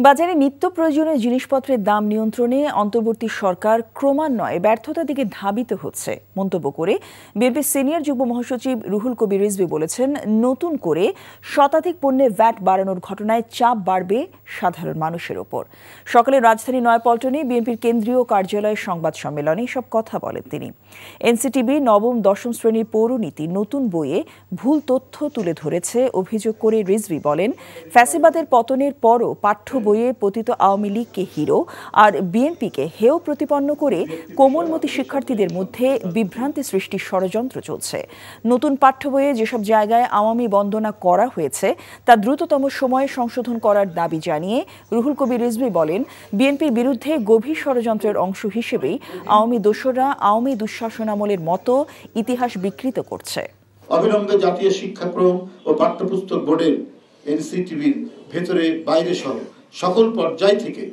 বাজারে নিত্য প্রয়োজনীয় জিনিসপত্রের দাম নিয়ন্ত্রণে অন্তর্বর্তী সরকার ক্রমান্বয়ে ব্যর্থতার দিকে ধাবিত হচ্ছে মন্তব্য করে বিএনপির সিনিয়র যুগ্ম মহাসচিব রুহুল কবির রিজভী বলেছেন, নতুন করে শতাধিক পণ্যে ভ্যাট বাড়ানোর ঘটনায় চাপ বাড়বে সাধারণ মানুষের ওপর। সকালে রাজধানী নয়াপল্টনে বিএনপির কেন্দ্রীয় কার্যালয়ের সংবাদ সম্মেলনে সব কথা বলেন তিনি। এনসিটিবি নবম দশম শ্রেণীর পৌরনীতি নতুন বইয়ে ভুল তথ্য তুলে ধরেছে অভিযোগ করে রিজভী বলেন, ফ্যাসিবাদের পতনের পরও পাঠ্য বইয়ে পতিত আওয়ামী লীগকে হিরো আর বিএনপিকে হেয় প্রতিপন্ন করে কোমলমতি শিক্ষার্থীদের মধ্যে বিভ্রান্তি সৃষ্টির ষড়যন্ত্র চলছে। নতুন পাঠ্য বইয়ে যেসব জায়গায় আওয়ামী বন্দনা করা হয়েছে তা দ্রুততম সময়ে সংশোধন করার দাবি জানিয়ে রুহুল কবির রিজভী বলেন, বিএনপির বিরুদ্ধে গভীর ষড়যন্ত্রের অংশ হিসেবেই আওয়ামী দোসররা আওয়ামী দুঃশাসনামলের মতো ইতিহাস বিকৃত করছে। অবিলম্বে জাতীয় শিক্ষাক্রম ও পাঠ্যপুস্তক বোর্ডের এনসিটিভির ভেতরে বাইরে সহ সকল পর্যায় থেকে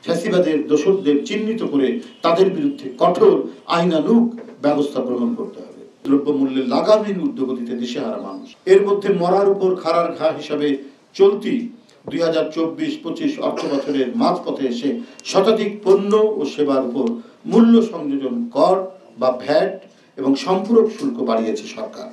ফ্যাসিবাদের দোষরদের চিহ্নিত করে তাদের বিরুদ্ধে কঠোর আইনানুগ ব্যবস্থা গ্রহণ করতে হবে। দ্রব্যমূল্যের লাগামহীন ঊর্ধ্বগতিতে দিশেহারা মানুষ, এর মধ্যে মরার উপর খাড়ার ঘা হিসাবে চলতি 2024-25 অর্থ বছরের মাঝপথে এসে শতাধিক পণ্য ও সেবার উপর মূল্য সংযোজন কর বা ভ্যাট এবং সম্পূরক শুল্ক বাড়িয়েছে সরকার।